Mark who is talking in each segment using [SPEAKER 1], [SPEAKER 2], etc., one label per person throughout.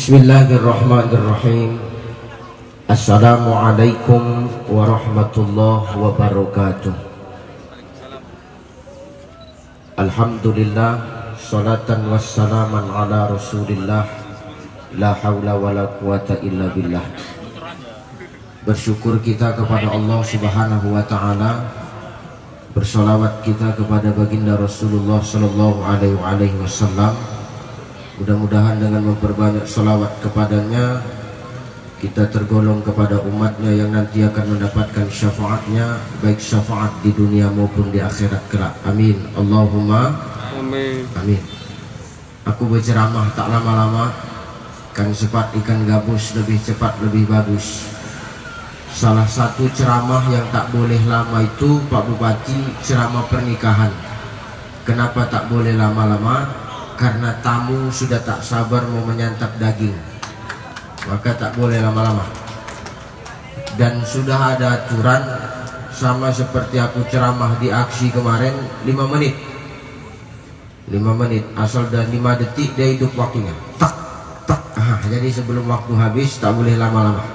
[SPEAKER 1] Bismillahirrahmanirrahim. Assalamualaikum warahmatullahi wabarakatuh. Alhamdulillah, salatan wassalaman ala rasulillah, la hawla wa la quwata illa billah. Bersyukur kita kepada Allah subhanahu wa ta'ala, bersolawat kita kepada baginda Rasulullah sallallahu alaihi wasallam. Mudah-mudahan dengan memperbanyak salawat kepadanya, kita tergolong kepada umatnya yang nanti akan mendapatkan syafaatnya, baik syafaat di dunia maupun di akhirat kelak. Amin. Allahumma amin. Amin. Aku berceramah tak lama-lama, kan cepat ikan gabus, lebih cepat lebih bagus. Salah satu ceramah yang tak boleh lama itu, Pak Bupati, ceramah pernikahan. Kenapa tak boleh lama-lama? Karena tamu sudah tak sabar mau menyantap daging, maka tak boleh lama-lama. Dan sudah ada aturan, sama seperti aku ceramah di aksi kemarin, 5 menit 5 menit, asal dah 5 detik dia hidup waktunya, tak tak. Jadi sebelum waktu habis tak boleh lama-lama.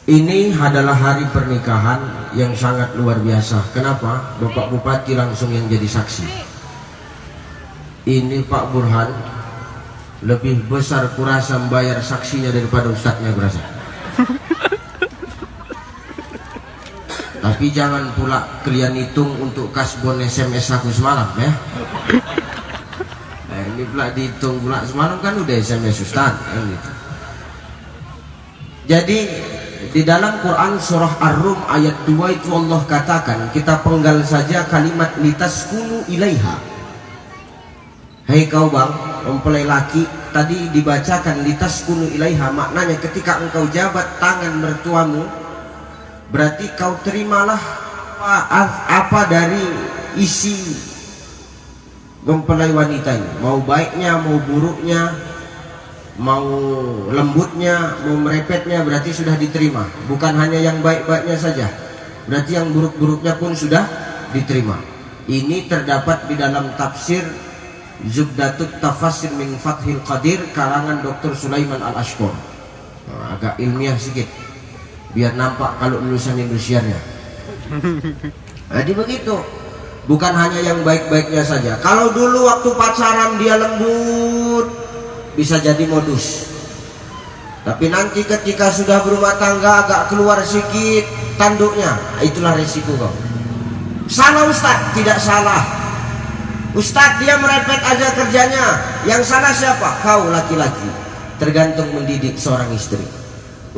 [SPEAKER 1] Ini adalah hari pernikahan yang sangat luar biasa. Kenapa? Bapak Bupati langsung yang jadi saksi. Ini Pak Burhan lebih besar kurasa membayar saksinya daripada ustadznya berasa. Tapi jangan pula kalian hitung untuk kasbon SMS aku semalam ya. Ini pula dihitung pula semalam, kan udah SMS ustadz kan gitu. Jadi di dalam Quran surah Ar-Rum ayat 2 itu Allah katakan, kita penggal saja kalimat litaskunu ilaiha. Hei kau bang, mempelai laki, tadi dibacakan litaskunu ilaiha, maknanya ketika engkau jabat tangan mertuamu, berarti kau terimalah apa dari isi mempelai wanita ini, mau baiknya, mau buruknya, mau lembutnya, mau merepetnya, berarti sudah diterima. Bukan hanya yang baik-baiknya saja, berarti yang buruk-buruknya pun sudah diterima. Ini terdapat di dalam tafsir Zubdatut Tafasir min Fathil Qadir karangan Dr. Sulaiman Al-Ashqor. Agak ilmiah sedikit biar nampak kalau lulusan Indosiarnya. Jadi begitu, bukan hanya yang baik-baiknya saja. Kalau dulu waktu pacaran dia lembut, bisa jadi modus. Tapi nanti ketika sudah berumah tangga agak keluar sedikit tanduknya, itulah resiko kau. Salah Ustaz? Tidak salah. Ustaz dia merepet aja kerjanya, yang salah siapa? Kau laki-laki. Tergantung mendidik seorang istri.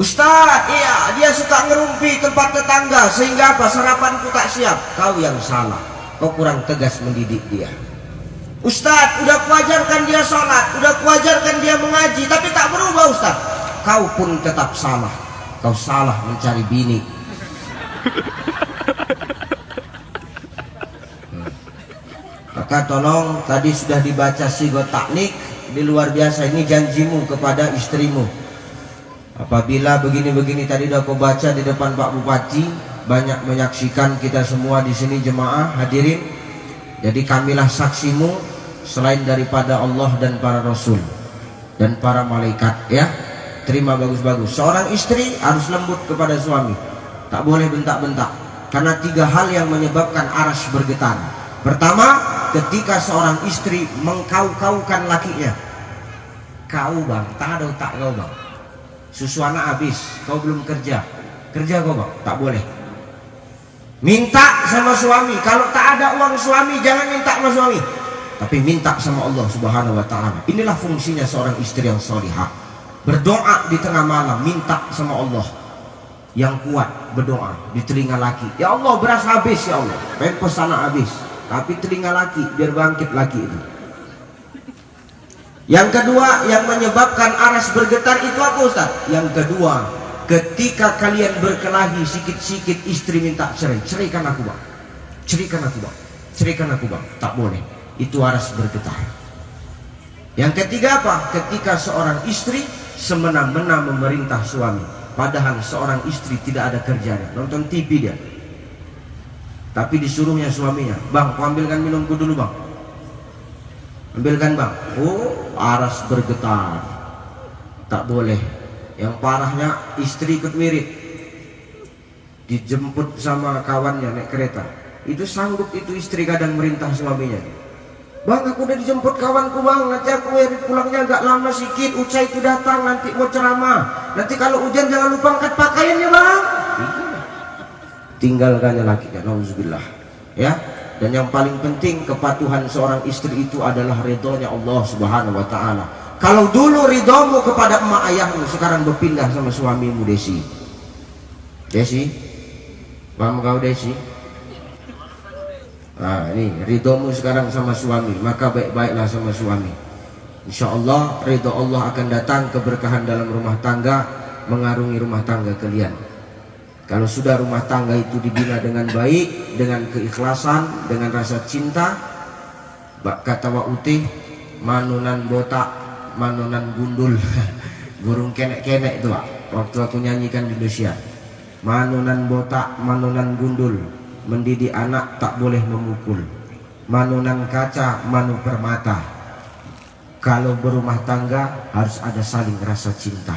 [SPEAKER 1] Ustaz, iya dia suka ngerumpi tempat tetangga sehingga apa? Sarapanku tak siap. Kau yang salah, kau kurang tegas mendidik dia. Ustaz, udah kuajarkan dia sholat, udah kuajarkan dia mengaji, tapi tak berubah Ustaz. Kau pun tetap salah. Kau salah mencari bini. Maka tolong, tadi sudah dibaca sigo taknik di luar biasa. Ini janjimu kepada istrimu. Apabila begini-begini tadi udah kau baca di depan Pak Bupati, banyak menyaksikan kita semua di sini jemaah hadirin. Jadi kamilah saksimu selain daripada Allah dan para Rasul dan para malaikat ya. Terima bagus-bagus. Seorang istri harus lembut kepada suami, tak boleh bentak-bentak, karena 3 hal yang menyebabkan aras bergetar. Pertama, ketika seorang istri mengkau-kaukan lakinya. Kau bang, tak ada otak kau bang, susu anak habis, kau belum kerja kau bang, tak boleh. Minta sama suami, kalau tak ada uang suami jangan minta sama suami, tapi minta sama Allah subhanahu wa ta'ala. Inilah fungsinya seorang istri yang solihah. Berdoa di tengah malam, minta sama Allah. Yang kuat berdoa di telinga laki, ya Allah beras habis, ya Allah pempes anak habis, tapi telinga laki biar bangkit laki itu. Yang kedua yang menyebabkan aras bergetar itu apa Ustaz? Yang kedua, ketika kalian berkelahi sikit-sikit istri minta cerai, ceraikan aku bang, ceraikan aku bang, ceraikan aku bang, tak boleh, itu aras bergetar. Yang ketiga apa? Ketika seorang istri semena-mena memerintah suami, padahal seorang istri tidak ada kerjanya, nonton TV dia, tapi disuruhnya suaminya, bang, kau ambilkan minumku dulu bang, ambilkan bang. Oh, aras bergetar. tak boleh. Yang parahnya istri ikut wirid, dijemput sama kawannya naik kereta. Itu sanggup itu istri kadang merintah suaminya, bang aku udah dijemput kawanku bang, nanti aku wirid pulangnya agak lama sedikit, Uca itu datang nanti mau ceramah, nanti kalau hujan jangan lupa angkat pakaiannya bang. Tinggalkannya lakinya, nauzubillah ya. Dan yang paling penting kepatuhan seorang istri itu adalah ridhonya Allah Subhanahu wa taala. Kalau dulu ridhomu kepada emak ayahmu, sekarang berpindah sama suamimu. Desi, paham kau Desi? Nah, ini ridhomu sekarang sama suami, maka baik-baiklah sama suami. Insya Allah ridho Allah akan datang, keberkahan dalam rumah tangga mengarungi rumah tangga kalian. Kalau sudah rumah tangga itu dibina dengan baik, dengan keikhlasan, dengan rasa cinta, kata Wak Utih, manunan botak, manunan gundul, burung kenek-kenek itu Wak, waktu aku nyanyikan di Indonesia. Manunan botak, manunan gundul, mendidik anak tak boleh memukul. Manunan kaca, manu permata. Kalau berumah tangga harus ada saling rasa cinta.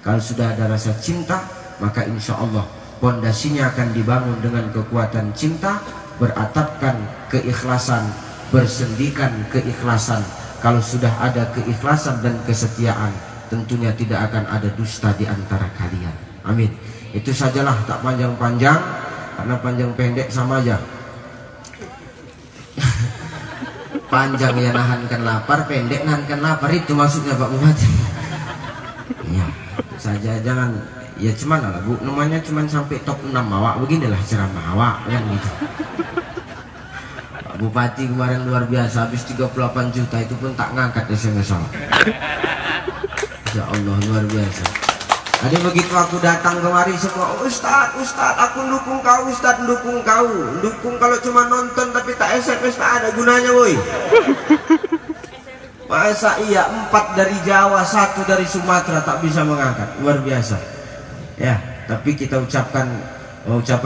[SPEAKER 1] Kalau sudah ada rasa cinta, maka insya Allah pondasinya akan dibangun dengan kekuatan cinta, beratapkan keikhlasan, bersendikan keikhlasan. Kalau sudah ada keikhlasan dan kesetiaan, tentunya tidak akan ada dusta di antara kalian. Amin. Itu sajalah, tak panjang-panjang, karena panjang pendek sama aja. Panjang ya nahankan lapar, pendek nahankan lapar, itu maksudnya Pak Bupati. Ya, saja jangan. Ya cuman lah Bu, namanya cuman sampai top 6 awak, beginilah ceramah awak kan gitu. Pak Bupati kemarin luar biasa, habis 38 juta itu pun tak ngangkat SMS awak. Ya Allah, luar biasa. Tadi begitu aku datang kemari semua, Ustad, aku dukung kau, Ustad dukung kau. Dukung kalau cuma nonton tapi tak SMS tak ada gunanya woi. Masa iya 4 dari Jawa, 1 dari Sumatera tak bisa mengangkat, luar biasa. Ya, tapi kita ucapkan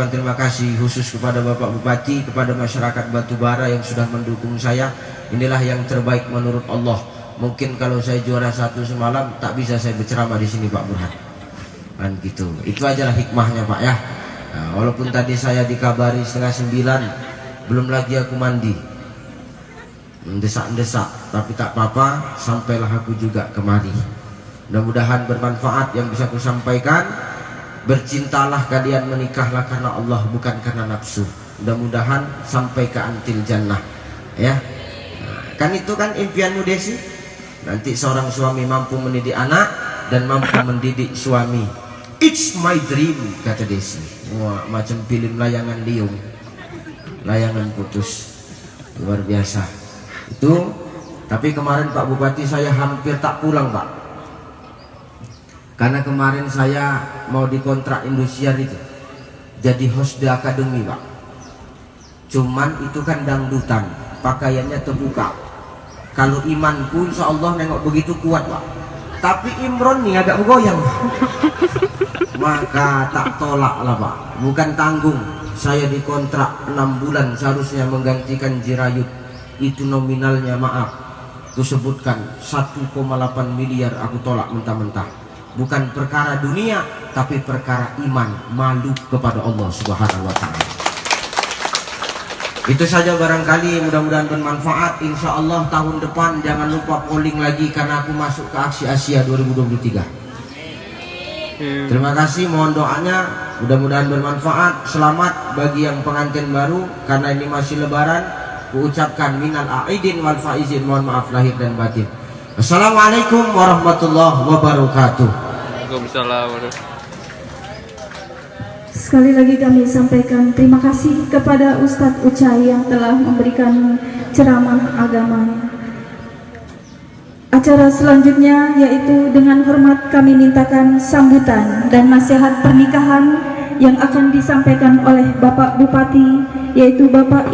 [SPEAKER 1] terima kasih khusus kepada Bapak Bupati, kepada masyarakat Batubara yang sudah mendukung saya. Inilah yang terbaik menurut Allah. Mungkin kalau saya juara 1 semalam tak bisa saya berceramah di sini Pak Burhan. Kan gitu. Itu ajalah hikmahnya Pak ya. Nah, walaupun tadi saya dikabari 8:30, belum lagi aku mandi. Mendesak-desak, tapi tak apa-apa, sampailah aku juga kemari. Mudah-mudahan bermanfaat yang bisa aku sampaikan. Bercintalah kalian, menikahlah karena Allah, bukan karena nafsu. Mudah-mudahan sampai ke antil jannah ya. Nah, kan itu kan impianmu Desi, nanti seorang suami mampu mendidik anak dan mampu mendidik suami. It's my dream, kata Desi. Wah, macam film layangan liung, layangan putus, luar biasa itu. Tapi kemarin Pak Bupati saya hampir tak pulang Pak, karena kemarin saya mau dikontrak Indosiar itu jadi host di akademi Pak. Cuman itu kan dangdutan, pakaiannya terbuka. Kalau imanku insya Allah nengok begitu kuat Pak, tapi Imron nih agak bergoyang. Maka tak tolak lah Pak, bukan tanggung. Saya dikontrak 6 bulan seharusnya menggantikan Jirayut. Itu nominalnya maaf, aku sebutkan 1,8 miliar, aku tolak mentah-mentah. Bukan perkara dunia, tapi perkara iman, malu kepada Allah Subhanahu wa ta'ala. Itu saja barangkali, mudah-mudahan bermanfaat. Insya Allah tahun depan jangan lupa polling lagi, karena aku masuk ke Aksi Asia 2023. Terima kasih, mohon doanya, mudah-mudahan bermanfaat. Selamat bagi yang pengantin baru, karena ini masih lebaran. Kuucapkan minal aidin wal faizin, mohon maaf lahir dan batin. Assalamualaikum warahmatullahi wabarakatuh.
[SPEAKER 2] Waalaikumsalam.
[SPEAKER 3] Sekali lagi kami sampaikan terima kasih kepada Ustadz Ucai yang telah memberikan ceramah agamanya. Acara selanjutnya yaitu dengan hormat kami mintakan sambutan dan nasihat pernikahan yang akan disampaikan oleh Bapak Bupati, yaitu Bapak